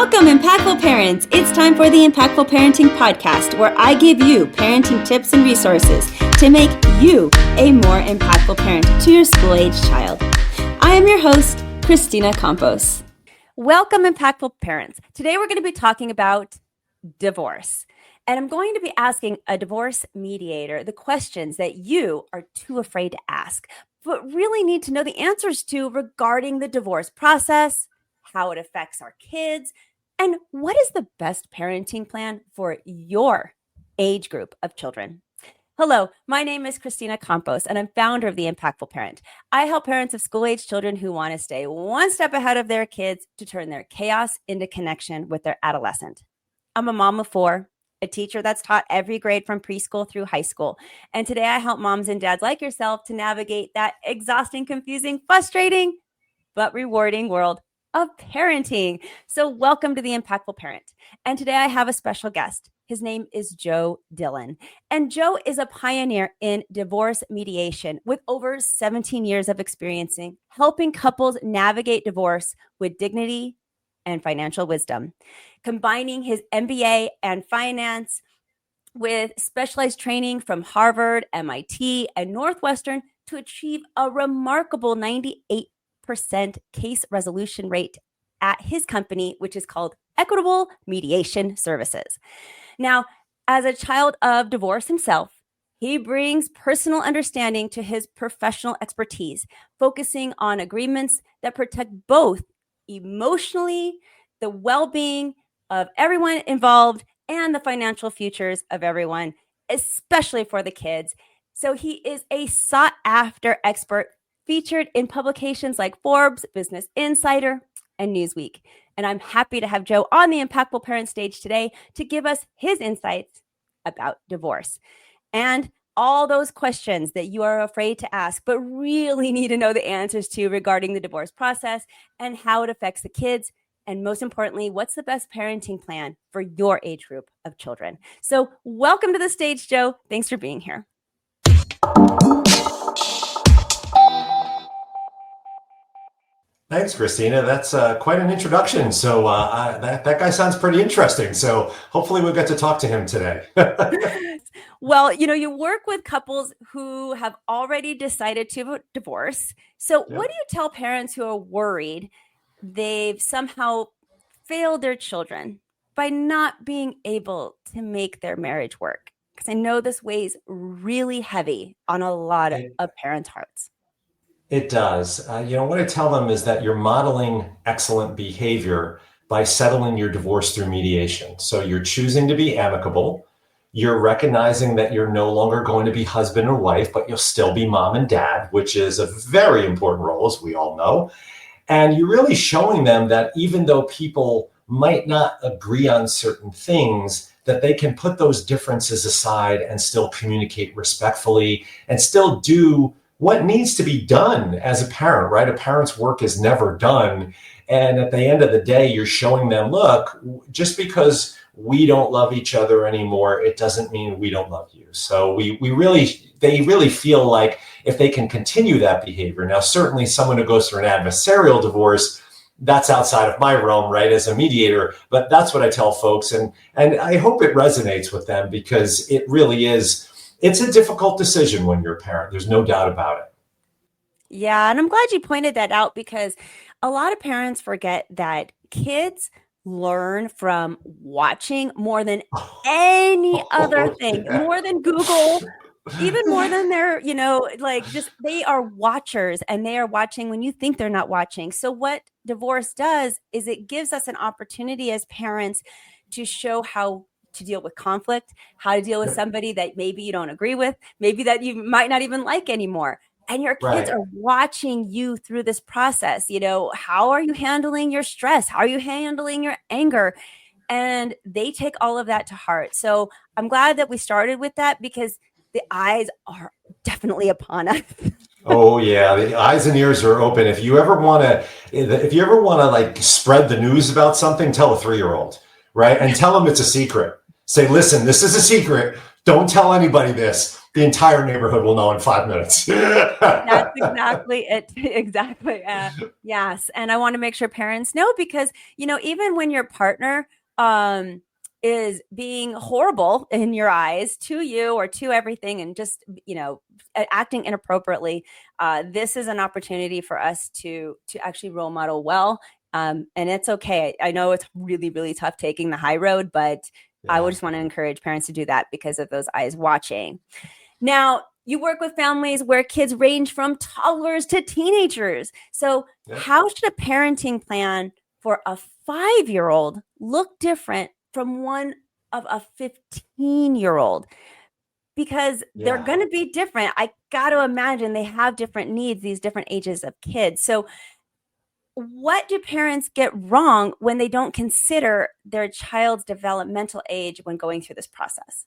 Welcome, Impactful Parents. It's time for the Impactful Parenting Podcast, where I give you parenting tips and resources to make you a more impactful parent to your school-age child. I am your host, Kristina Campos. Welcome, Impactful Parents. Today we're going to be talking about divorce. And I'm going to be asking a divorce mediator the questions that you are too afraid to ask, but really need to know the answers to regarding the divorce process, how it affects our kids, and what is the best parenting plan for your age group of children. Hello, my name is Kristina Campos, and I'm founder of The Impactful Parent. I help parents of school-age children who want to stay one step ahead of their kids to turn their chaos into connection with their adolescent. I'm a mom of four, a teacher that's taught every grade from preschool through high school. And today I help moms and dads like yourself to navigate that exhausting, confusing, frustrating, but rewarding world of parenting. So welcome to The Impactful Parent. And today I have a special guest. His name is Joe Dillon. And Joe is a pioneer in divorce mediation with over 17 years of experiencing helping couples navigate divorce with dignity and financial wisdom, combining his MBA and finance with specialized training from Harvard, MIT, and Northwestern to achieve a remarkable 98% case resolution rate at his company, which is called Equitable Mediation Services. Now, as a child of divorce himself, he brings personal understanding to his professional expertise, focusing on agreements that protect both emotionally, the well-being of everyone involved, and the financial futures of everyone, especially for the kids. So he is a sought-after expert featured in publications like Forbes, Business Insider, and Newsweek. And I'm happy to have Joe on the Impactful Parent stage today to give us his insights about divorce and all those questions that you are afraid to ask, but really need to know the answers to regarding the divorce process and how it affects the kids. And most importantly, what's the best parenting plan for your age group of children? So welcome to the stage, Joe. Thanks for being here. Thanks, Kristina. That's quite an introduction. So that guy sounds pretty interesting. So hopefully we'll get to talk to him today. Well, you work with couples who have already decided to divorce. So What do you tell parents who are worried they've somehow failed their children by not being able to make their marriage work? Because I know this weighs really heavy on a lot of parents' hearts. It does. What I tell them is that you're modeling excellent behavior by settling your divorce through mediation. So you're choosing to be amicable. You're recognizing that you're no longer going to be husband or wife, but you'll still be mom and dad, which is a very important role, as we all know. And you're really showing them that even though people might not agree on certain things, that they can put those differences aside and still communicate respectfully and still do what needs to be done as a parent, right? A parent's work is never done. And at the end of the day, you're showing them, look, just because we don't love each other anymore, it doesn't mean we don't love you. So they really feel like if they can continue that behavior. Now, certainly someone who goes through an adversarial divorce, that's outside of my realm, right, as a mediator. But that's what I tell folks. And I hope it resonates with them because it really is. It's a difficult decision when you're a parent. There's no doubt about it. Yeah, and I'm glad you pointed that out because a lot of parents forget that kids learn from watching more than any other thing, more than Google, even more than their, they are watchers and they are watching when you think they're not watching. So what divorce does is it gives us an opportunity as parents to show how to deal with conflict, how to deal with somebody that maybe you don't agree with, maybe that you might not even like anymore. And your kids are watching you through this process. How are you handling your stress? How are you handling your anger? And they take all of that to heart. So I'm glad that we started with that because the eyes are definitely upon us. Oh yeah, the eyes and ears are open. If you ever want to like spread the news about something, tell a 3-year-old, right? And tell them it's a secret. Say, listen, this is a secret. Don't tell anybody this. the entire neighborhood will know in 5 minutes. That's exactly it. Exactly. Yes. And I want to make sure parents know because, even when your partner is being horrible in your eyes to you or to everything and just, acting inappropriately, this is an opportunity for us to actually role model well. And it's okay. I know it's really, really tough taking the high road, but I would just want to encourage parents to do that because of those eyes watching. Now, you work with families where kids range from toddlers to teenagers. So how should a parenting plan for a 5-year-old look different from one of a 15-year-old? Because they're going to be different. I got to imagine they have different needs, these different ages of kids. So what do parents get wrong when they don't consider their child's developmental age when going through this process?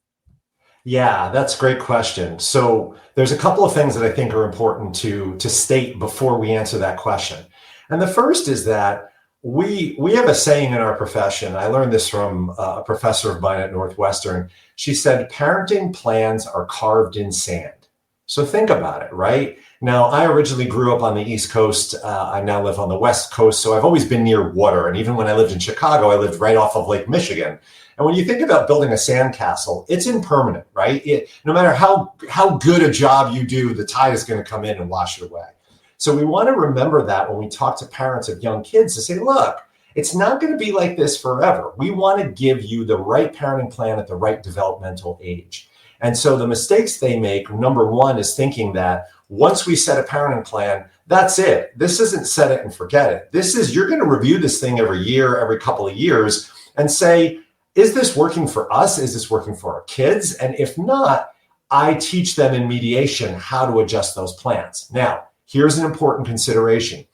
Yeah, that's a great question. So there's a couple of things that I think are important to state before we answer that question. And the first is that we have a saying in our profession. I learned this from a professor of mine at Northwestern. She said, parenting plans are carved in sand. So think about it, right? Now, I originally grew up on the East Coast. I now live on the West Coast. So I've always been near water. And even when I lived in Chicago, I lived right off of Lake Michigan. And when you think about building a sandcastle, it's impermanent, right? No matter how good a job you do, the tide is going to come in and wash it away. So we want to remember that when we talk to parents of young kids to say, look, it's not going to be like this forever. We want to give you the right parenting plan at the right developmental age. And so the mistakes they make, number one, is thinking that once we set a parenting plan, that's it. This isn't set it and forget it. This is, you're going to review this thing every year, every couple of years and say, is this working for us? Is this working for our kids? And if not, I teach them in mediation how to adjust those plans. Now, here's an important consideration.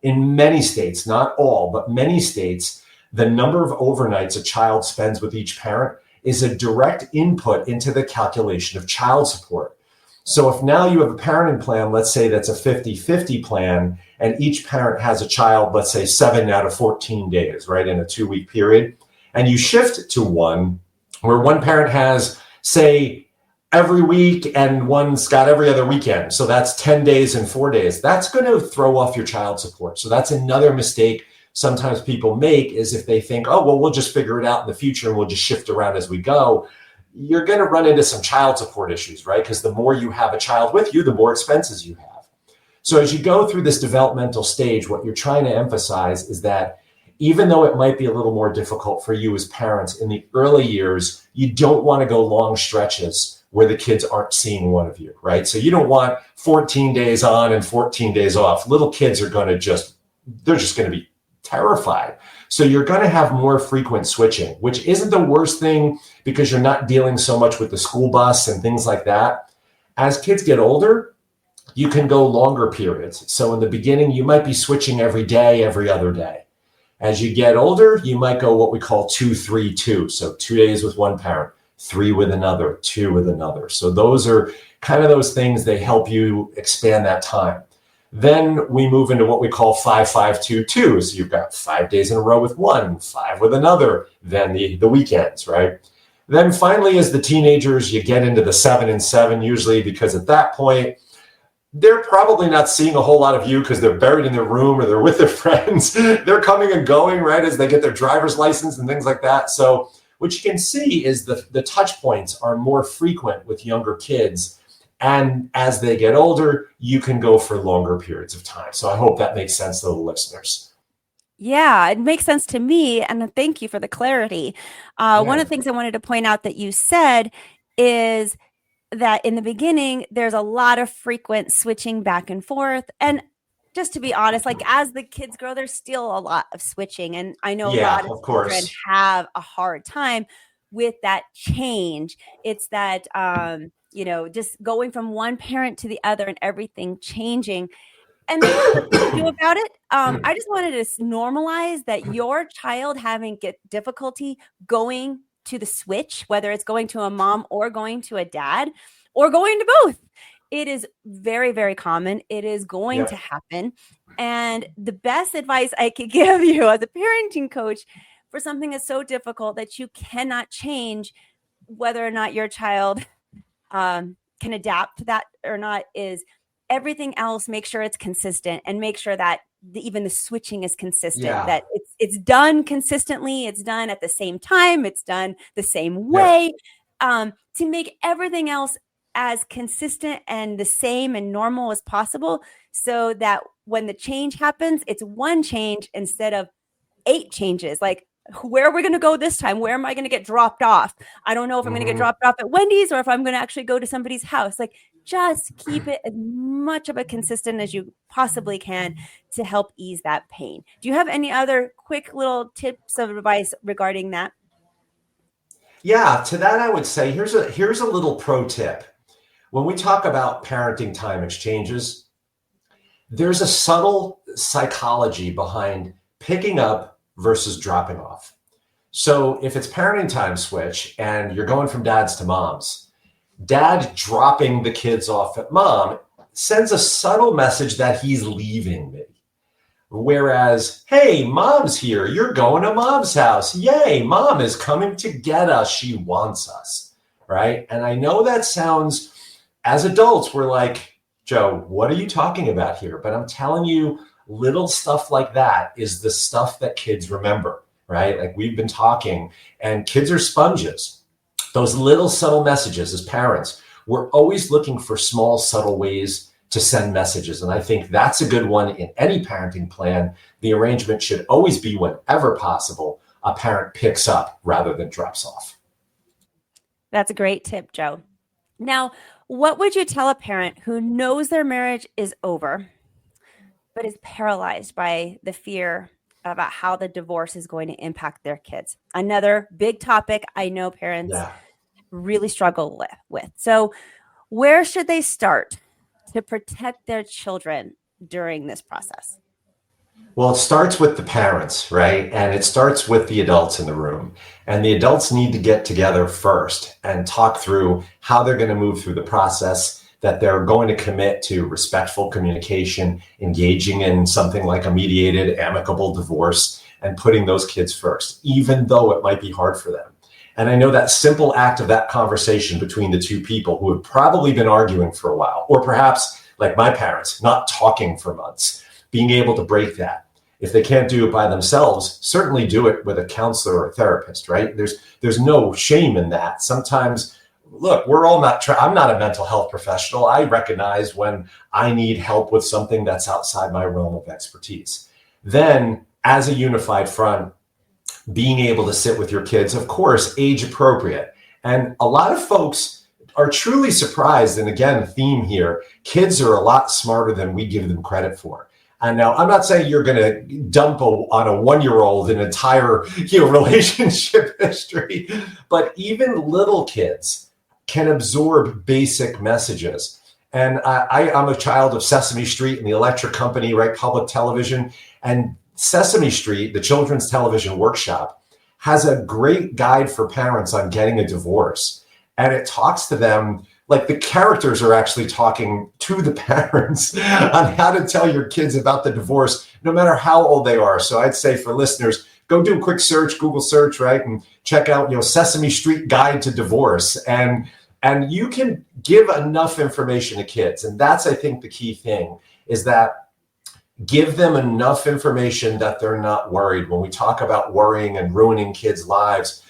In many states, not all, but many states, the number of overnights a child spends with each parent is a direct input into the calculation of child support. So if now you have a parenting plan, let's say that's a 50-50 plan, and each parent has a child, let's say 7 out of 14 days, right, in a 2-week period, and you shift to one where one parent has, say, every week and one's got every other weekend. So that's 10 days and 4 days. That's going to throw off your child support. So that's another mistake sometimes people make is if they think, oh, well, we'll just figure it out in the future and we'll just shift around as we go. You're going to run into some child support issues, right? Because the more you have a child with you, the more expenses you have. So as you go through this developmental stage, what you're trying to emphasize is that even though it might be a little more difficult for you as parents in the early years, you don't want to go long stretches where the kids aren't seeing one of you, right? So you don't want 14 days on and 14 days off. Little kids are going to they're just going to be terrified. So you're going to have more frequent switching, which isn't the worst thing because you're not dealing so much with the school bus and things like that. As kids get older, you can go longer periods. So in the beginning, you might be switching every day, every other day. As you get older, you might go what we call 2-3-2. So 2 days with one parent, 3 with another, 2 with another. So those are kind of those things, they help you expand that time. Then we move into what we call 5-5-2-2. So you've got 5 days in a row with one, 5 with another, then the weekends, right? Then finally, as the teenagers, you get into the 7 and 7, usually because at that point, they're probably not seeing a whole lot of you because they're buried in their room or they're with their friends. They're coming and going, right, as they get their driver's license and things like that. So what you can see is the touch points are more frequent with younger kids. And as they get older, you can go for longer periods of time. So I hope that makes sense to the listeners. Yeah, it makes sense to me. And thank you for the clarity. One of the things I wanted to point out that you said is that in the beginning, there's a lot of frequent switching back and forth. And just to be honest, like as the kids grow, there's still a lot of switching. And I know a lot of children have a hard time with that change. It's that, just going from one parent to the other and everything changing. And there's nothing to do about it. I just wanted to normalize that your child having difficulty going to the switch, whether it's going to a mom or going to a dad or going to both. It is very, very common. It is going to happen. And the best advice I could give you as a parenting coach for something that's so difficult that you cannot change whether or not your child can adapt to that or not is everything else, make sure it's consistent and make sure that even the switching is consistent, that it's done consistently, it's done at the same time, it's done the same way, to make everything else as consistent and the same and normal as possible, so that when the change happens, it's one change instead of 8 changes. Like, where are we going to go this time? Where am I going to get dropped off? I don't know if I'm going to get dropped off at Wendy's or if I'm going to actually go to somebody's house. Like, just keep it as much of a consistent as you possibly can to help ease that pain. Do you have any other quick little tips of advice regarding that? Yeah, to that I would say here's a little pro tip. When we talk about parenting time exchanges, there's a subtle psychology behind picking up versus dropping off. So if it's parenting time switch and you're going from dads to moms, dad dropping the kids off at mom sends a subtle message that he's leaving me. Whereas, hey, mom's here. You're going to mom's house. Yay, mom is coming to get us. She wants us, right? And I know that sounds, as adults, we're like, Joe, what are you talking about here? But I'm telling you, little stuff like that is the stuff that kids remember, right? Like we've been talking, and kids are sponges. Those little subtle messages as parents, we're always looking for small, subtle ways to send messages. And I think that's a good one in any parenting plan. The arrangement should always be, whenever possible, a parent picks up rather than drops off. That's a great tip, Joe. Now, what would you tell a parent who knows their marriage is over, but is paralyzed by the fear about how the divorce is going to impact their kids? Another big topic I know parents really struggle with. So where should they start to protect their children during this process? Well, it starts with the parents, right? And it starts with the adults in the room. And the adults need to get together first and talk through how they're going to move through the process, that they're going to commit to respectful communication, engaging in something like a mediated, amicable divorce, and putting those kids first, even though it might be hard for them. And I know that simple act of that conversation between the two people who have probably been arguing for a while, or perhaps like my parents, not talking for months, being able to break that. If they can't do it by themselves, certainly do it with a counselor or a therapist, right? There's no shame in that. Sometimes, look, we're all not, I'm not a mental health professional. I recognize when I need help with something that's outside my realm of expertise. Then, as a unified front, being able to sit with your kids, of course, age appropriate. And a lot of folks are truly surprised. And again, the theme here, kids are a lot smarter than we give them credit for. And now I'm not saying you're going to dump on a 1-year-old an entire relationship history, but even little kids can absorb basic messages. And I'm a child of Sesame Street and the Electric Company, right? Public television. And Sesame Street, the Children's Television Workshop, has a great guide for parents on getting a divorce. And it talks to them like the characters are actually talking to the parents on how to tell your kids about the divorce, no matter how old they are. So I'd say for listeners, go do a quick search, Google search, right? And check out, Sesame Street Guide to Divorce. And you can give enough information to kids. And that's, I think, the key thing is that give them enough information that they're not worried. When we talk about worrying and ruining kids' lives,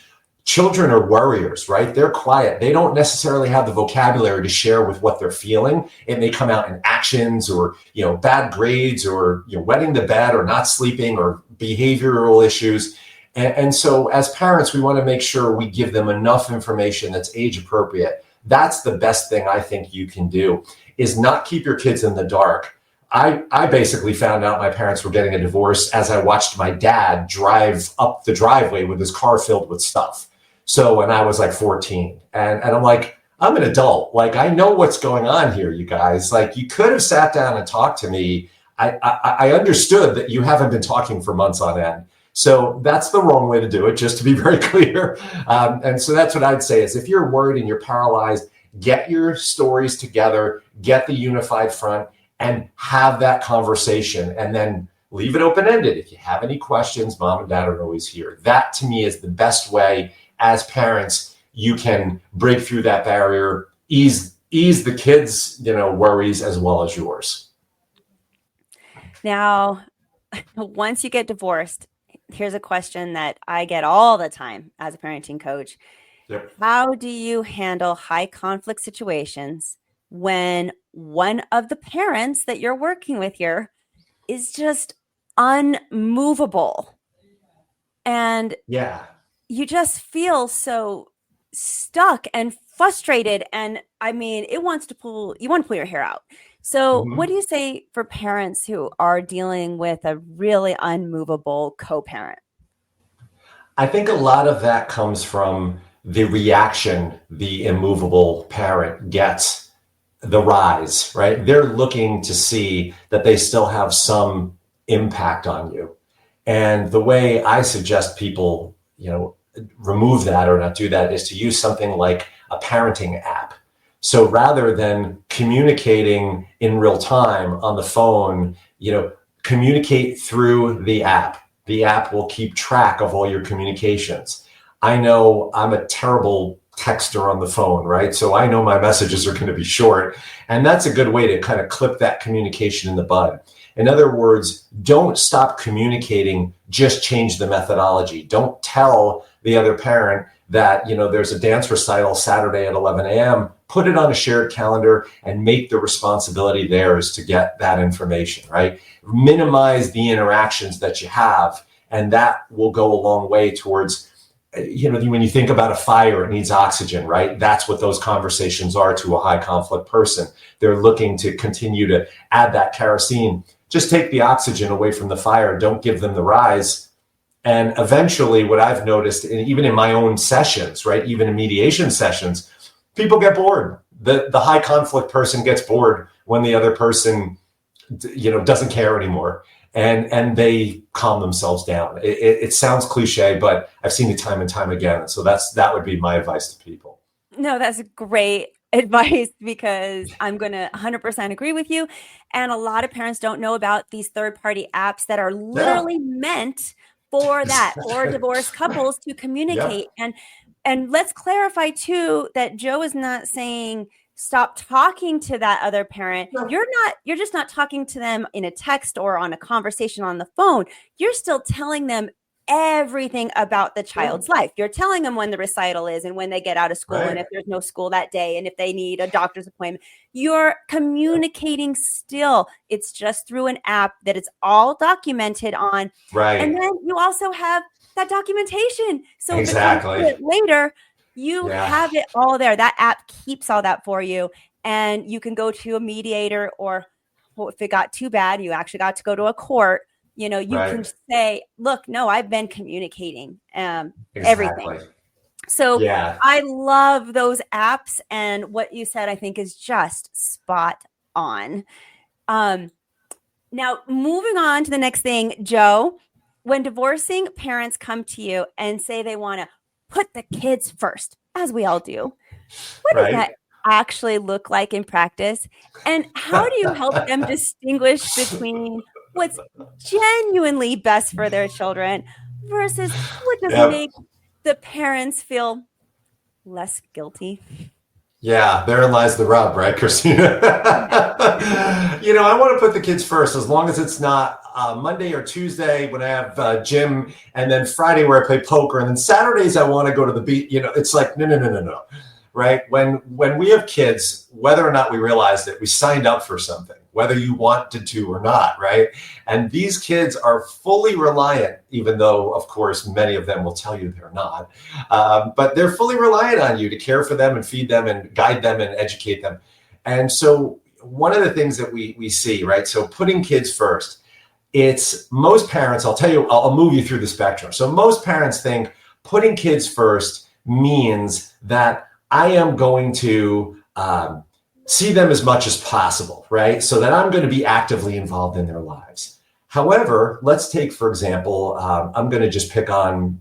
children are worriers, right? They're quiet. They don't necessarily have the vocabulary to share with what they're feeling. It may come out in actions or, bad grades or, wetting the bed or not sleeping or behavioral issues. And so as parents, we want to make sure we give them enough information that's age appropriate. That's the best thing I think you can do, is not keep your kids in the dark. I basically found out my parents were getting a divorce as I watched my dad drive up the driveway with his car filled with stuff. So when I was like 14, and I'm like, I'm an adult. Like, I know what's going on here, you guys. Like, you could have sat down and talked to me. I understood that you haven't been talking for months on end. So that's the wrong way to do it, just to be very clear. And so that's what I'd say is, if you're worried and you're paralyzed, get your stories together, get the unified front, and have that conversation, and then leave it open-ended. If you have any questions, mom and dad are always here. That, to me, is the best way as parents you can break through that barrier, ease ease the kids, worries as well as yours. Now, once you get divorced, here's a question that I get all the time as a parenting coach. Yep. How do you handle high conflict situations when one of the parents that you're working with here is just unmovable? And you just feel so stuck and frustrated. And I mean, you want to pull your hair out. So what do you say for parents who are dealing with a really unmovable co-parent? I think a lot of that comes from the reaction the immovable parent gets, the rise, right? They're looking to see that they still have some impact on you. And the way I suggest people, remove that or not do that is to use something like a parenting app. So rather than communicating in real time on the phone, communicate through the app. The app will keep track of all your communications. I know I'm a terrible texter on the phone, right? So I know my messages are going to be short. And that's a good way to kind of clip that communication in the bud. In other words, don't stop communicating, just change the methodology. Don't tell the other parent that, there's a dance recital Saturday at 11 a.m. Put it on a shared calendar and make the responsibility theirs to get that information, right? Minimize the interactions that you have, and that will go a long way towards, when you think about a fire, it needs oxygen, right? That's what those conversations are to a high conflict person. They're looking to continue to add that kerosene. Just take the oxygen away from the fire. Don't give them the rise. And eventually what I've noticed, even in my own sessions, right, even in mediation sessions, people get bored. The high conflict person gets bored when the other person, doesn't care anymore. And they calm themselves down. It sounds cliche, but I've seen it time and time again. So that would be my advice to people. No, that's great advice, because I'm going to 100% agree with you. And a lot of parents don't know about these third-party apps that are literally meant for that, for divorced couples to communicate. And let's clarify too that Joe is not saying stop talking to that other parent. No. You're just not talking to them in a text or on a conversation on the phone. You're still telling them everything about the child's life. You're telling them when the recital is and when they get out of school, and if there's no school that day, and if they need a doctor's appointment. You're communicating still. It's just through an app that it's all documented on. Right. And then you also have that documentation. So exactly. if it comes later, you have it all there. That app keeps all that for you. And you can go to a mediator, or if it got too bad, you actually got to go to a court. You can say, look, no, I've been communicating everything. So I love those apps. And what you said, I think, is just spot on. Now, moving on to the next thing, Joe, when divorcing parents come to you and say they want to put the kids first, as we all do, what does that actually look like in practice? And how do you help them distinguish between what's genuinely best for their children versus what does make the parents feel less guilty? Yeah, therein lies the rub, right, Kristina? I want to put the kids first, as long as it's not Monday or Tuesday when I have gym, and then Friday where I play poker, and then Saturdays I want to go to the beach. It's like, no. Right? When we have kids, whether or not we realized it, we signed up for something, whether you wanted to or not, right? And these kids are fully reliant, even though, of course, many of them will tell you they're not, but they're fully reliant on you to care for them and feed them and guide them and educate them. And so one of the things that we see, right? So putting kids first, it's most parents, I'll move you through the spectrum. So most parents think putting kids first means that I am going to see them as much as possible, right? So that I'm going to be actively involved in their lives. However, let's take, for example, I'm going to just pick on,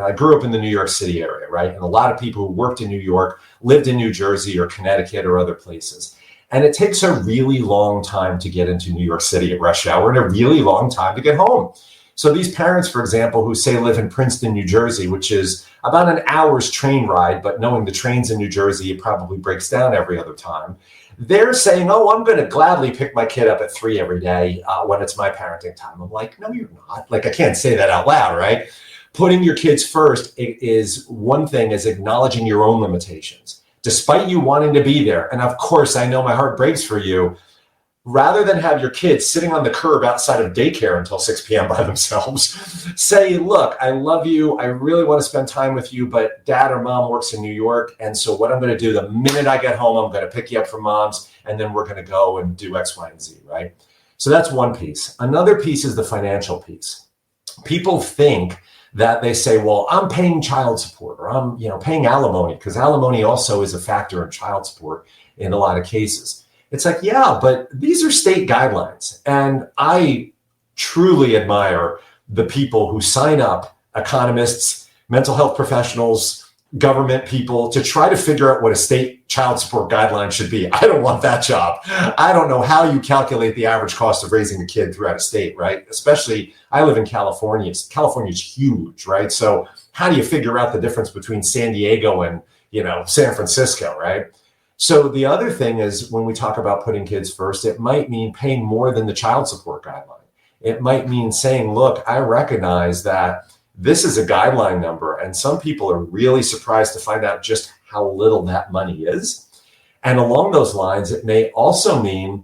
I grew up in the New York City area, right? And a lot of people who worked in New York lived in New Jersey or Connecticut or other places. And it takes a really long time to get into New York City at rush hour and a really long time to get home. So these parents, for example, who say live in Princeton, New Jersey, which is about an hour's train ride, but knowing the trains in New Jersey, it probably breaks down every other time. They're saying, oh, I'm going to gladly pick my kid up at 3 every day when it's my parenting time. I'm like, no, you're not. Like, I can't say that out loud, right? Putting your kids first is one thing, is acknowledging your own limitations, despite you wanting to be there. And of course, I know my heart breaks for you. Rather than have your kids sitting on the curb outside of daycare until 6 p.m. by themselves, say, look, I love you. I really want to spend time with you, but dad or mom works in New York. And so what I'm going to do, the minute I get home, I'm going to pick you up from mom's, and then we're going to go and do X, Y, and Z, right? So that's one piece. Another piece is the financial piece. People think that they say, well, I'm paying child support, or I'm paying alimony, because alimony also is a factor in child support in a lot of cases. It's like, yeah, but these are state guidelines. And I truly admire the people who sign up, economists, mental health professionals, government people, to try to figure out what a state child support guideline should be. I don't want that job. I don't know how you calculate the average cost of raising a kid throughout a state, right? Especially, I live in California. California's huge, right? So how do you figure out the difference between San Diego and, San Francisco, right? So the other thing is, when we talk about putting kids first, it might mean paying more than the child support guideline. It might mean saying, look, I recognize that this is a guideline number, and some people are really surprised to find out just how little that money is. And along those lines, it may also mean,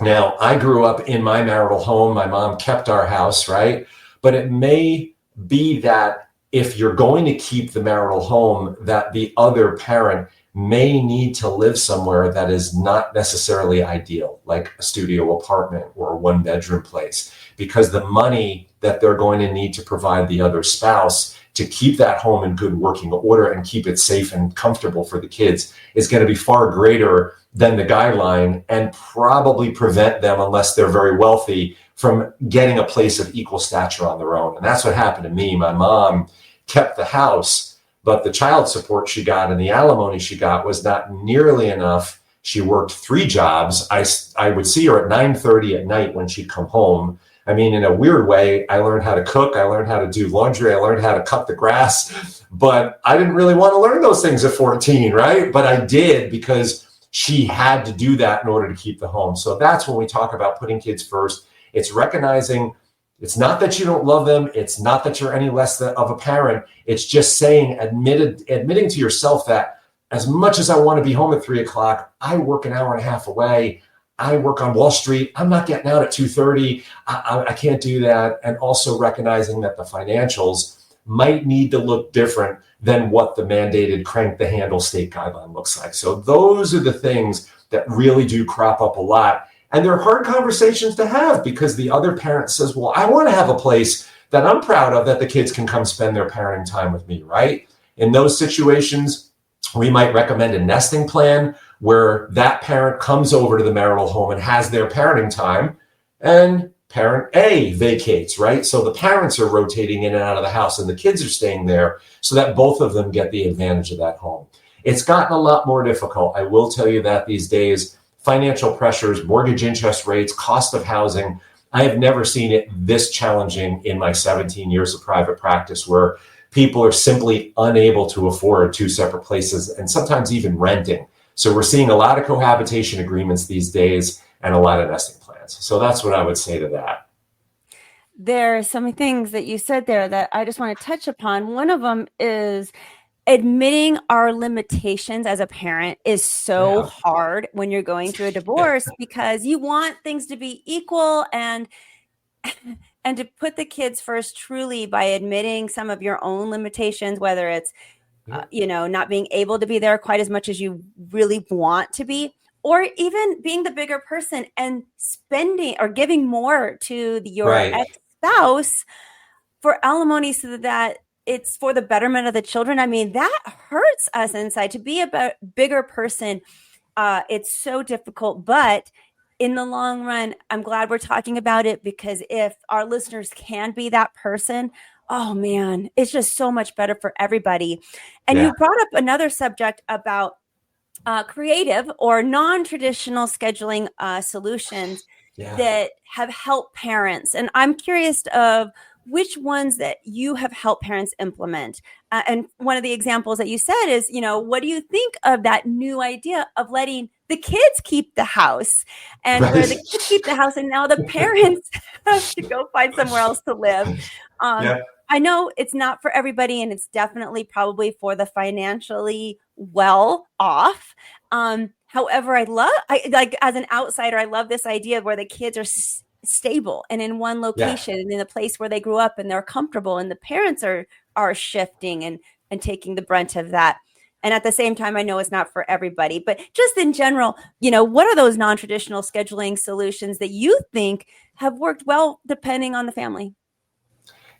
now I grew up in my marital home, my mom kept our house, right? But it may be that if you're going to keep the marital home, that the other parent may need to live somewhere that is not necessarily ideal, like a studio apartment or a one-bedroom place, because the money that they're going to need to provide the other spouse to keep that home in good working order and keep it safe and comfortable for the kids is going to be far greater than the guideline, and probably prevent them, unless they're very wealthy, from getting a place of equal stature on their own. And that's what happened to me. My mom kept the house, but the child support she got and the alimony she got was not nearly enough. She worked 3 jobs. I would see her at 9:30 at night when she'd come home. I mean, in a weird way, I learned how to cook. I learned how to do laundry. I learned how to cut the grass. But I didn't really want to learn those things at 14, right? But I did, because she had to do that in order to keep the home. So that's when we talk about putting kids first. It's recognizing it's not that you don't love them. It's not that you're any less of a parent. It's just saying, admitting to yourself that as much as I want to be home at 3 o'clock, I work an hour and a half away. I work on Wall Street. I'm not getting out at 2:30. I can't do that. And also recognizing that the financials might need to look different than what the mandated crank the handle state guideline looks like. So those are the things that really do crop up a lot. And they're hard conversations to have, because the other parent says, well, I want to have a place that I'm proud of, that the kids can come spend their parenting time with me, right? In those situations, we might recommend a nesting plan where that parent comes over to the marital home and has their parenting time, and parent A vacates, right? So the parents are rotating in and out of the house, and the kids are staying there, so that both of them get the advantage of that home. It's gotten a lot more difficult. I will tell you that these days, financial pressures, mortgage interest rates, cost of housing, I have never seen it this challenging in my 17 years of private practice, where people are simply unable to afford 2 separate places, and sometimes even renting. So we're seeing a lot of cohabitation agreements these days, and a lot of nesting plans. So that's what I would say to that. There are so many things that you said there that I just want to touch upon. One of them is admitting our limitations as a parent is so hard when you're going through a divorce, because you want things to be equal, and to put the kids first truly by admitting some of your own limitations, whether it's not being able to be there quite as much as you really want to be, or even being the bigger person and spending or giving more to your ex-spouse for alimony, so that it's for the betterment of the children. I mean, that hurts us inside. To be a bigger person, it's so difficult. But in the long run, I'm glad we're talking about it, because if our listeners can be that person, oh man, it's just so much better for everybody. And you brought up another subject about creative or non-traditional scheduling solutions that have helped parents. And I'm curious of which ones that you have helped parents implement. And one of the examples that you said is, what do you think of that new idea of letting the kids keep the house, and where the Right. kids keep the house and now the parents have to go find somewhere else to live. Yeah. I know it's not for everybody, and it's definitely probably for the financially well off. However, as an outsider, I love this idea where the kids are stable and in one location and in the place where they grew up, and they're comfortable, and the parents are shifting and taking the brunt of that. And at the same time, I know it's not for everybody, but just in general, what are those non-traditional scheduling solutions that you think have worked well depending on the family?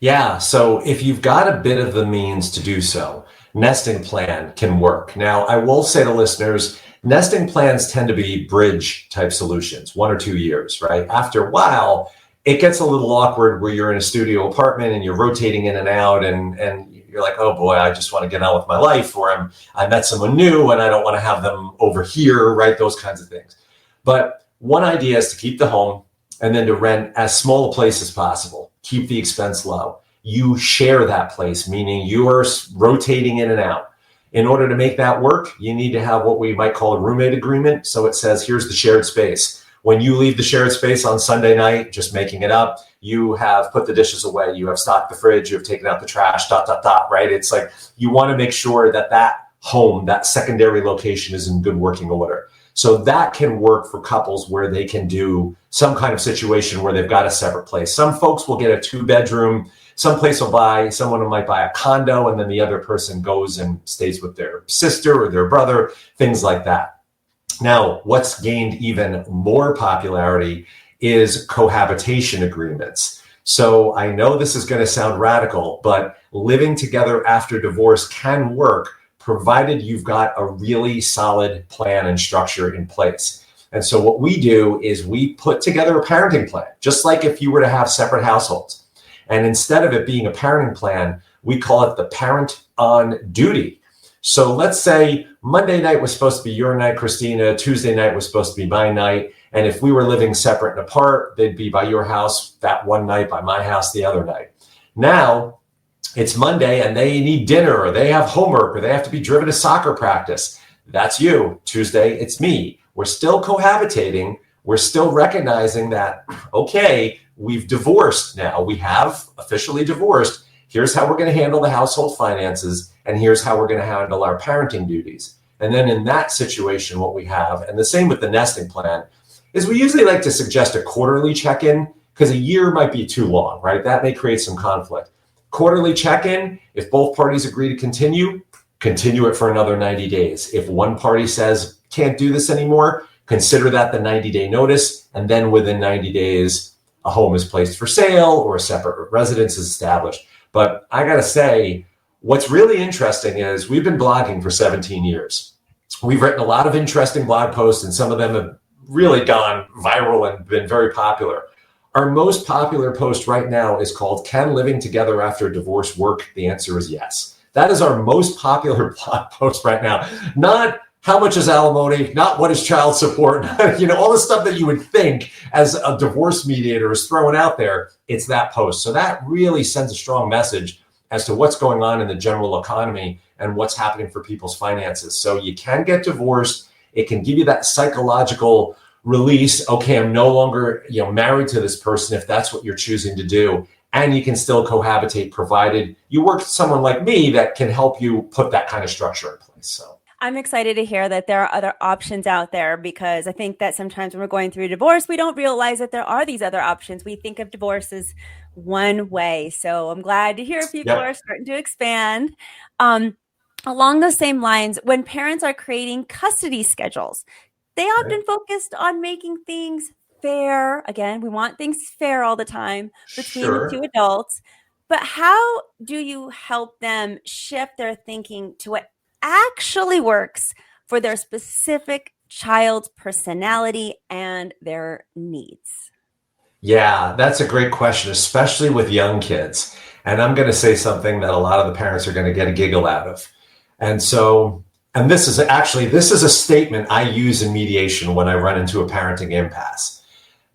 Yeah, so if you've got a bit of the means to do so, nesting plan can work. Now, I will say to listeners, nesting plans tend to be bridge type solutions, 1 or 2 years, right? After a while, it gets a little awkward where you're in a studio apartment and you're rotating in and out, and you're like, oh boy, I just want to get on with my life, or I met someone new and I don't want to have them over here, right? Those kinds of things. But one idea is to keep the home and then to rent as small a place as possible. Keep the expense low. You share that place, meaning you are rotating in and out. In order to make that work, you need to have what we might call a roommate agreement. So it says, here's the shared space. When you leave the shared space on Sunday night, just making it up, you have put the dishes away, you have stocked the fridge, you have taken out the trash, ... right? It's like you want to make sure that home, that secondary location is in good working order. So that can work for couples where they can do some kind of situation where they've got a separate place. Some folks will get a 2-bedroom. Someone might buy a condo, and then the other person goes and stays with their sister or their brother, things like that. Now, what's gained even more popularity is cohabitation agreements. So I know this is going to sound radical, but living together after divorce can work, provided you've got a really solid plan and structure in place. And so what we do is we put together a parenting plan, just like if you were to have separate households. And instead of it being a parenting plan, we call it the parent on duty. So let's say Monday night was supposed to be your night, Kristina. Tuesday night was supposed to be my night. And if we were living separate and apart, they'd be by your house that one night, by my house the other night. Now it's Monday and they need dinner, or they have homework, or they have to be driven to soccer practice. That's you. Tuesday, it's me. We're still cohabitating. We're still recognizing that, okay, we've divorced now. We have officially divorced. Here's how we're going to handle the household finances, and here's how we're going to handle our parenting duties. And then in that situation, what we have, and the same with the nesting plan, is we usually like to suggest a quarterly check-in, because a year might be too long, right? That may create some conflict. Quarterly check-in, if both parties agree to continue it for another 90 days. If one party says, can't do this anymore, consider that the 90-day notice, and then within 90 days, a home is placed for sale or a separate residence is established. But I got to say, what's really interesting is we've been blogging for 17 years. We've written a lot of interesting blog posts, and some of them have really gone viral and been very popular. Our most popular post right now is called, Can Living Together After Divorce Work? The answer is yes. That is our most popular blog post right now. Not how much is alimony, not what is child support, all the stuff that you would think as a divorce mediator is throwing out there. It's that post. So that really sends a strong message as to what's going on in the general economy and what's happening for people's finances. So you can get divorced. It can give you that psychological release. Okay, I'm no longer married to this person, if that's what you're choosing to do. And you can still cohabitate, provided you work with someone like me that can help you put that kind of structure in place. So I'm excited to hear that there are other options out there, because I think that sometimes when we're going through divorce, we don't realize that there are these other options. We think of divorce as one way. So I'm glad to hear people are starting to expand. Along those same lines, when parents are creating custody schedules, they often focused on making things fair. Again, we want things fair all the time between the two adults. But how do you help them shift their thinking to what actually works for their specific child's personality and their needs? Yeah, that's a great question, especially with young kids. And I'm going to say something that a lot of the parents are going to get a giggle out of. And this is a statement I use in mediation when I run into a parenting impasse.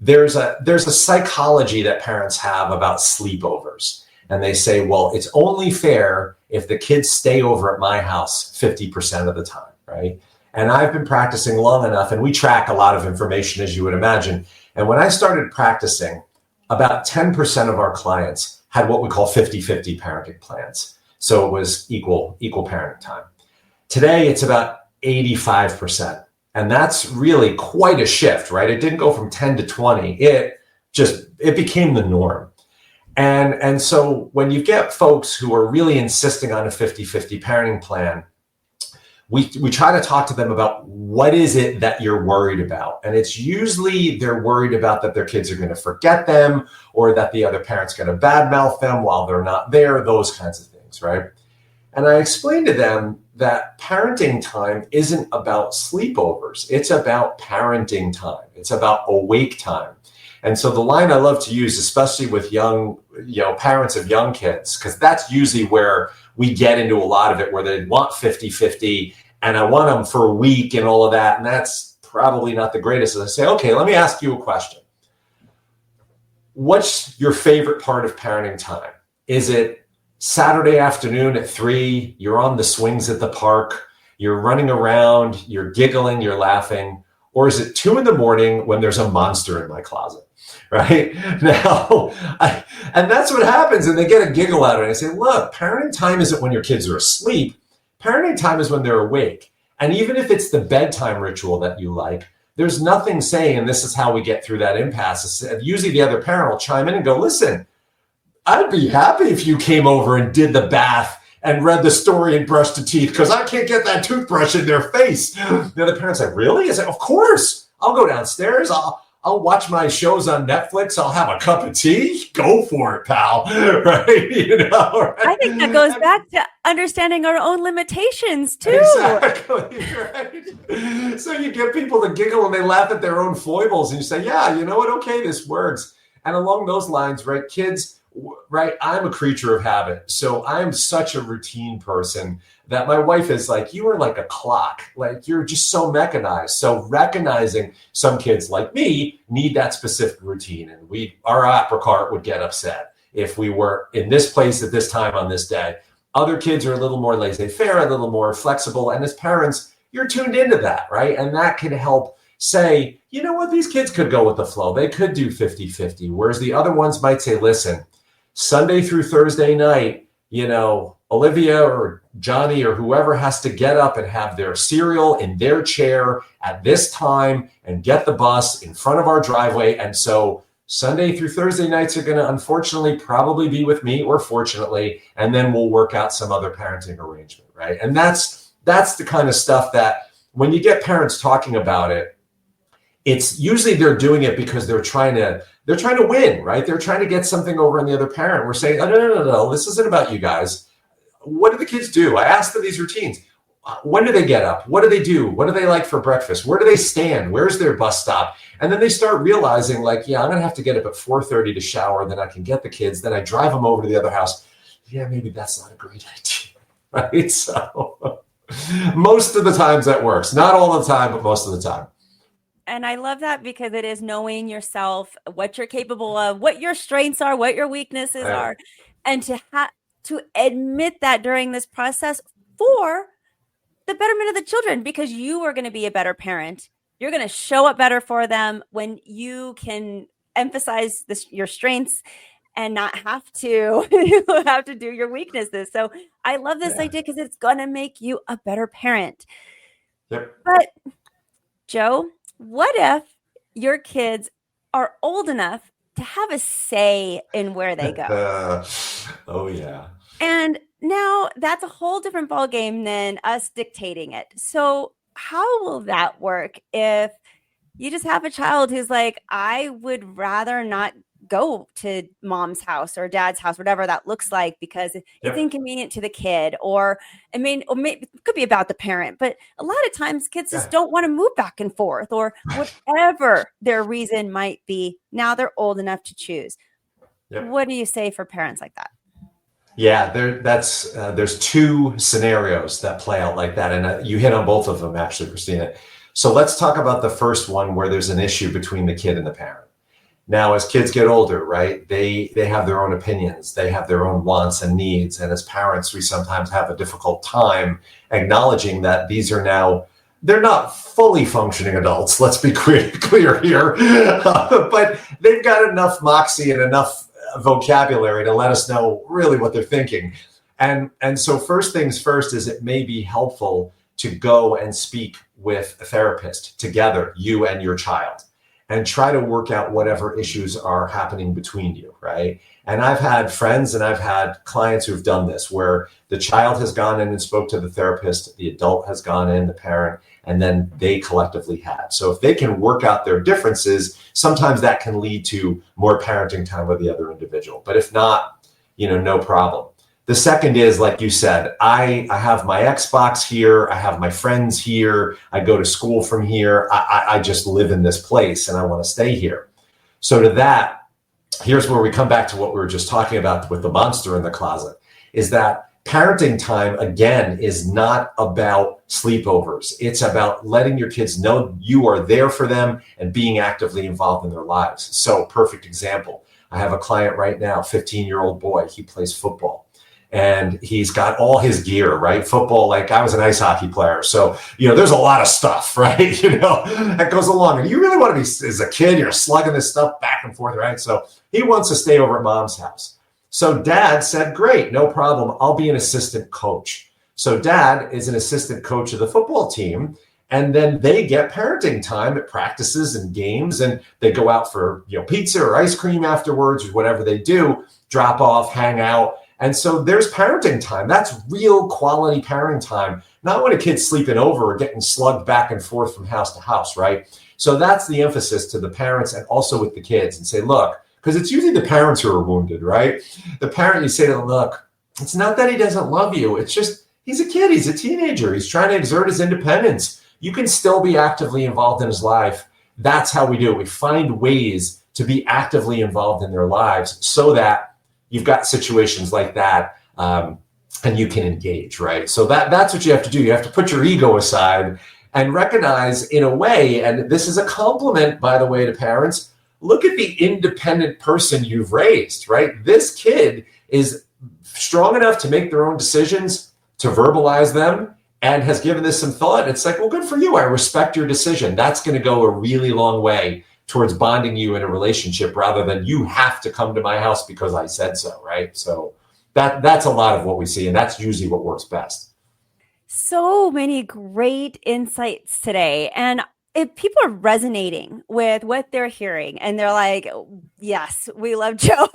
There's a psychology that parents have about sleepovers. And they say, well, it's only fair if the kids stay over at my house 50% of the time, right? And I've been practicing long enough, and we track a lot of information, as you would imagine. And when I started practicing, about 10% of our clients had what we call 50-50 parenting plans. So it was equal parenting time. Today, it's about 85%. And that's really quite a shift, right? It didn't go from 10 to 20. It became the norm. And so when you get folks who are really insisting on a 50-50 parenting plan, we try to talk to them about what is it that you're worried about. And it's usually they're worried about that their kids are going to forget them, or that the other parent's going to badmouth them while they're not there, those kinds of things, right? And I explained to them that parenting time isn't about sleepovers. It's about parenting time. It's about awake time. And so the line I love to use, especially with young, parents of young kids, because that's usually where we get into a lot of it, where they want 50-50 and I want them for a week and all of that. And that's probably not the greatest. As I say, okay, let me ask you a question. What's your favorite part of parenting time? Is it Saturday afternoon at 3, you're on the swings at the park, you're running around, you're giggling, you're laughing, or is it 2 a.m. when there's a monster in my closet, right? Now, and that's what happens, and they get a giggle out of it. I say, look, parenting time isn't when your kids are asleep. Parenting time is when they're awake. And even if it's the bedtime ritual that you like, there's nothing saying, and this is how we get through that impasse. Usually the other parent will chime in and go, listen, I'd be happy if you came over and did the bath and read the story and brushed the teeth, because I can't get that toothbrush in their face. The other parent's like, really? I said, of course. I'll go downstairs. I'll watch my shows on Netflix. I'll have a cup of tea. Go for it, pal. Right? Right? I think that goes back to understanding our own limitations too. Exactly. Right. So you get people to giggle and they laugh at their own foibles, and you say, yeah, you know what? Okay, this works. And along those lines, right, kids, right, I'm a creature of habit. So I'm such a routine person that my wife is like, you are like a clock. Like, you're just so mechanized. So recognizing some kids like me need that specific routine. And our apple cart would get upset if we were in this place at this time on this day. Other kids are a little more laissez-faire, a little more flexible. And as parents, you're tuned into that, right? And that can help say, you know what, these kids could go with the flow. They could do 50-50. Whereas the other ones might say, listen, Sunday through Thursday night, Olivia or Johnny or whoever has to get up and have their cereal in their chair at this time and get the bus in front of our driveway. And so Sunday through Thursday nights are going to unfortunately probably be with me, or fortunately, and then we'll work out some other parenting arrangement, right? And that's the kind of stuff that when you get parents talking about it, it's usually they're doing it because they're trying to win, right? They're trying to get something over on the other parent. We're saying, oh, no, this isn't about you guys. What do the kids do? I asked them these routines. When do they get up? What do they do? What do they like for breakfast? Where do they stand? Where's their bus stop? And then they start realizing, like, yeah, I'm going to have to get up at 4:30 to shower. Then I can get the kids. Then I drive them over to the other house. Yeah, maybe that's not a great idea, right? So most of the times that works. Not all the time, but most of the time. And I love that, because it is knowing yourself, what you're capable of, what your strengths are, what your weaknesses are, and to admit that during this process for the betterment of the children, because you are going to be a better parent. You're going to show up better for them when you can emphasize your strengths and not have to do your weaknesses. So I love this idea, because it's going to make you a better parent. Yep. But Joe, what if your kids are old enough to have a say in where they go? Oh, yeah. And now that's a whole different ballgame than us dictating it. So how will that work if you just have a child who's like, I would rather not go to mom's house or dad's house, whatever that looks like, because it's inconvenient to the kid, or maybe it could be about the parent, but a lot of times kids just don't want to move back and forth, or whatever their reason might be. Now they're old enough to choose. What do you say for parents like that? Yeah, there's 2 scenarios that play out like that. And you hit on both of them, actually, Kristina. So let's talk about the first one, where there's an issue between the kid and the parent. Now, as kids get older, right, they have their own opinions, they have their own wants and needs. And as parents, we sometimes have a difficult time acknowledging that these are now, they're not fully functioning adults, let's be clear here, but they've got enough moxie and enough vocabulary to let us know really what they're thinking. And so first things first is it may be helpful to go and speak with a therapist together, you and your child, and try to work out whatever issues are happening between you, right? And I've had friends and I've had clients who've done this, where the child has gone in and spoke to the therapist, the adult has gone in, the parent, and then they collectively had. So if they can work out their differences, sometimes that can lead to more parenting time with the other individual. But if not, no problem. The second is, like you said, I have my Xbox here. I have my friends here. I go to school from here. I just live in this place and I want to stay here. So to that, here's where we come back to what we were just talking about with the monster in the closet, is that parenting time, again, is not about sleepovers. It's about letting your kids know you are there for them and being actively involved in their lives. So perfect example. I have a client right now, 15-year-old boy. He plays football. And he's got all his gear, right? Football, like I was an ice hockey player. So, there's a lot of stuff, right? That goes along. And you really want to be, as a kid, you're slugging this stuff back and forth, right? So he wants to stay over at mom's house. So dad said, great, no problem. I'll be an assistant coach. So dad is an assistant coach of the football team. And then they get parenting time at practices and games. And they go out for, pizza or ice cream afterwards, or whatever they do, drop off, hang out. And so there's parenting time. That's real quality parenting time, not when a kid's sleeping over or getting slugged back and forth from house to house, right? So that's the emphasis to the parents and also with the kids, and say, look, because it's usually the parents who are wounded, right? The parent, you say to them, look, it's not that he doesn't love you. It's just, he's a kid. He's a teenager. He's trying to exert his independence. You can still be actively involved in his life. That's how we do it. We find ways to be actively involved in their lives so that you've got situations like that, and you can engage, right? So that's what you have to do. You have to put your ego aside and recognize, in a way, and this is a compliment, by the way, to parents, look at the independent person you've raised, right? This kid is strong enough to make their own decisions, to verbalize them, and has given this some thought. It's like, well, good for you. I respect your decision. That's going to go a really long way towards bonding you in a relationship, rather than you have to come to my house because I said so, right? So that's a lot of what we see, and that's usually what works best. So many great insights today. And if people are resonating with what they're hearing and they're like, yes, we love Joe,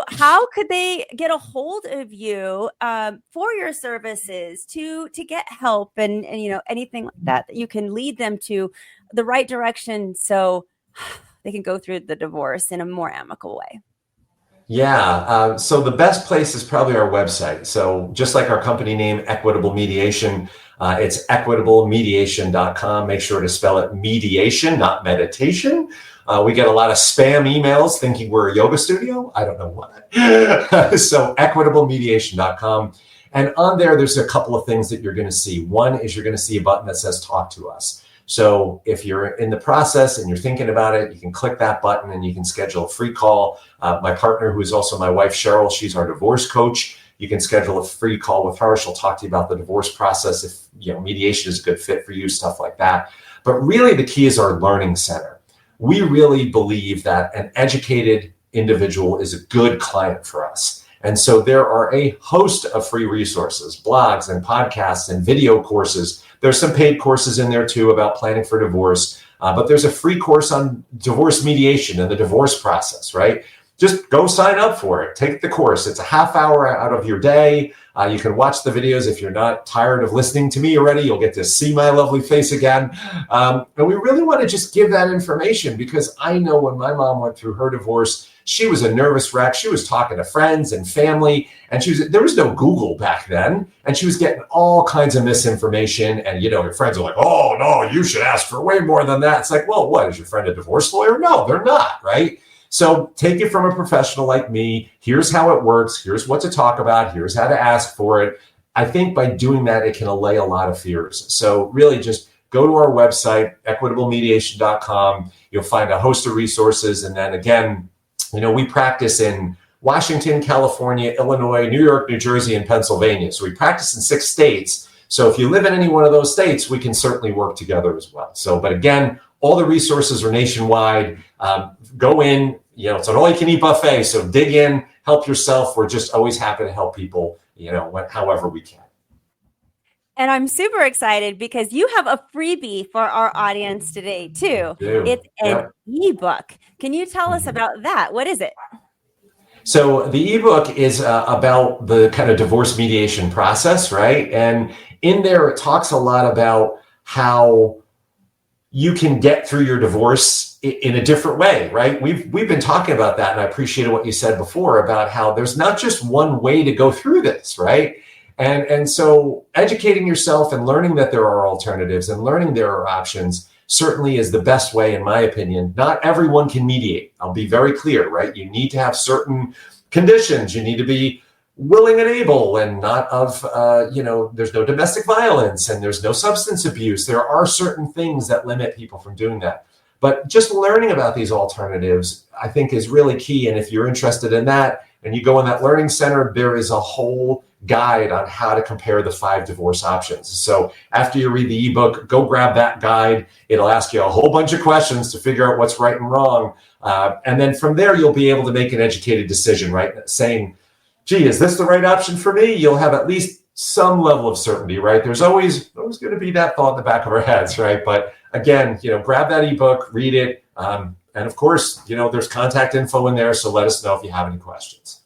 how could they get a hold of you for your services to get help and anything like that you can lead them to the right direction so they can go through the divorce in a more amicable way? Yeah. So the best place is probably our website. So just like our company name, Equitable Mediation, it's equitablemediation.com. Make sure to spell it mediation, not meditation. We get a lot of spam emails thinking we're a yoga studio. I don't know why. So equitablemediation.com. And on there's a couple of things that you're going to see. One is you're going to see a button that says talk to us. So if you're in the process and you're thinking about it, you can click that button and you can schedule a free call. My partner, who is also my wife, Cheryl, she's our divorce coach. You can schedule a free call with her. She'll talk to you about the divorce process, if mediation is a good fit for you, stuff like that. But really the key is our learning center. We really believe that an educated individual is a good client for us. And so there are a host of free resources, blogs and podcasts and video courses. There's some paid courses in there too about planning for divorce, but there's a free course on divorce mediation and the divorce process, right? Just go sign up for it. Take the course. It's a half hour out of your day. You can watch the videos. If you're not tired of listening to me already, you'll get to see my lovely face again. And we really want to just give that information, because I know when my mom went through her divorce, she was a nervous wreck. She was talking to friends and family, and there was no Google back then. And she was getting all kinds of misinformation. And, your friends are like, oh, no, you should ask for way more than that. It's like, well, what, is your friend a divorce lawyer? No, they're not, right? So take it from a professional like me. Here's how it works. Here's what to talk about. Here's how to ask for it. I think by doing that, it can allay a lot of fears. So really just go to our website, equitablemediation.com. You'll find a host of resources. And then again, we practice in Washington, California, Illinois, New York, New Jersey, and Pennsylvania. So we practice in 6 states. So if you live in any one of those states, we can certainly work together as well. So, but again, all the resources are nationwide. Go in, it's an all-you-can-eat buffet. So dig in, help yourself. We're just always happy to help people, however we can. And I'm super excited because you have a freebie for our audience today too. It's an ebook. Can you tell us about that? What is it? So the ebook is about the kind of divorce mediation process, right? And in there, it talks a lot about how you can get through your divorce in a different way, right? We've been talking about that, and I appreciated what you said before about how there's not just one way to go through this, right? And so educating yourself and learning that there are alternatives and learning there are options certainly is the best way, in my opinion. Not everyone can mediate. I'll be very clear, right? You need to have certain conditions. You need to be willing and able and not of, there's no domestic violence and there's no substance abuse. There are certain things that limit people from doing that. But just learning about these alternatives, I think, is really key. And if you're interested in that and you go in that learning center, there is a whole guide on how to compare the 5 divorce options. So after you read the ebook, go grab that guide. It'll ask you a whole bunch of questions to figure out what's right and wrong. And then from there, you'll be able to make an educated decision, right? Saying, gee, is this the right option for me? You'll have at least some level of certainty, right? There's always going to be that thought in the back of our heads, right? But again, grab that ebook, read it. And of course, there's contact info in there. So let us know if you have any questions.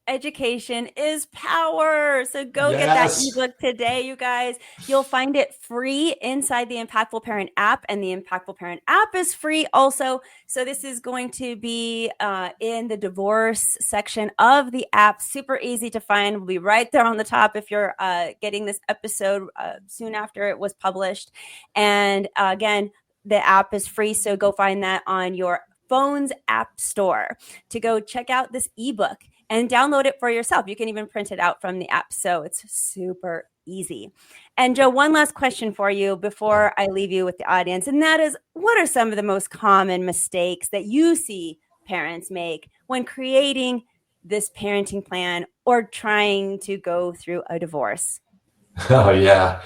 Education is power. So go get that ebook today, you guys. You'll find it free inside the Impactful Parent app, and the Impactful Parent app is free also. So this is going to be in the divorce section of the app. Super easy to find. We'll be right there on the top if you're getting this episode soon after it was published. And again, the app is free. So go find that on your phone's app store to go check out this ebook and download it for yourself. You can even print it out from the app. So it's super easy. And Joe, one last question for you before I leave you with the audience. And that is, what are some of the most common mistakes that you see parents make when creating this parenting plan or trying to go through a divorce? Oh, yeah.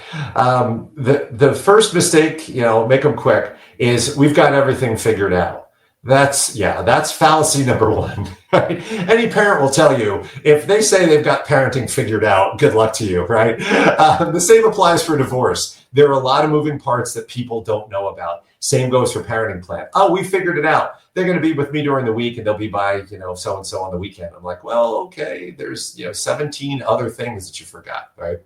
The first mistake, make them quick, is we've got everything figured out. That's fallacy number 1. Right? Any parent will tell you, if they say they've got parenting figured out, good luck to you, right? The same applies for divorce. There are a lot of moving parts that people don't know about. Same goes for parenting plan. Oh, we figured it out. They're going to be with me during the week and they'll be by, so-and-so on the weekend. I'm like, well, okay, there's, 17 other things that you forgot, right?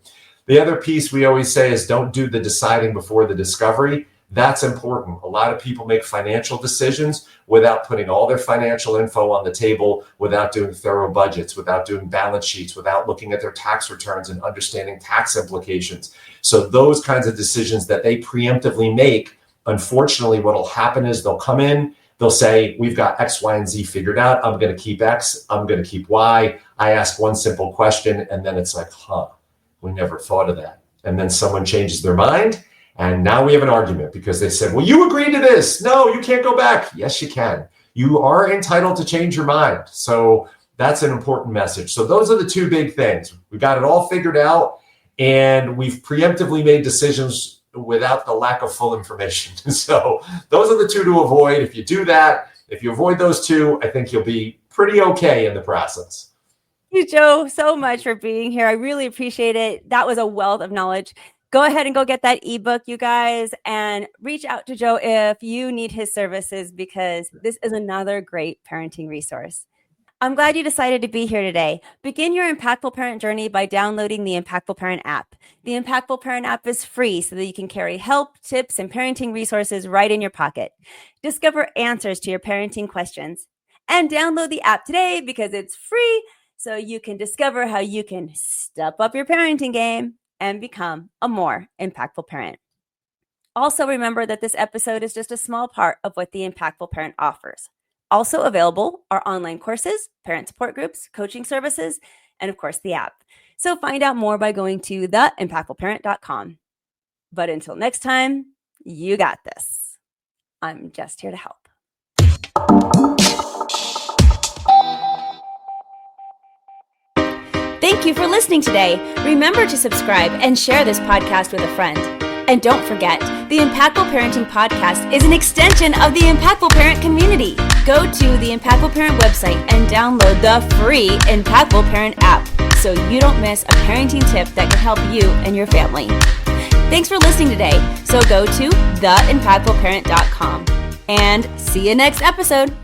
The other piece we always say is don't do the deciding before the discovery. That's important. A lot of people make financial decisions without putting all their financial info on the table, without doing thorough budgets, without doing balance sheets, without looking at their tax returns and understanding tax implications. So those kinds of decisions that they preemptively make, unfortunately, what will happen is they'll come in, they'll say, we've got X, Y, and Z figured out. I'm going to keep X. I'm going to keep Y. I ask one simple question, and then it's like, we never thought of that. And then someone changes their mind. And now we have an argument because they said, well, you agreed to this. No, you can't go back. Yes, you can. You are entitled to change your mind. So that's an important message. So those are the 2 big things. We got it all figured out and we've preemptively made decisions without the lack of full information. So those are the 2 to avoid. If you do that, if you avoid those 2, I think you'll be pretty okay in the process. Thank you, Joe, so much for being here. I really appreciate it. That was a wealth of knowledge. Go ahead and go get that ebook, you guys, and reach out to Joe if you need his services, because this is another great parenting resource. I'm glad you decided to be here today. Begin your Impactful Parent journey by downloading the Impactful Parent app. The Impactful Parent app is free so that you can carry help, tips, and parenting resources right in your pocket. Discover answers to your parenting questions. And download the app today because it's free, so you can discover how you can step up your parenting game and become a more impactful parent. Also, remember that this episode is just a small part of what the Impactful Parent offers. Also available are online courses, parent support groups, coaching services, and of course, the app. So find out more by going to theimpactfulparent.com. But until next time, you got this. I'm just here to help. Thank you for listening today. Remember to subscribe and share this podcast with a friend. And don't forget, the Impactful Parenting Podcast is an extension of the Impactful Parent community. Go to the Impactful Parent website and download the free Impactful Parent app so you don't miss a parenting tip that can help you and your family. Thanks for listening today. So go to theimpactfulparent.com and see you next episode.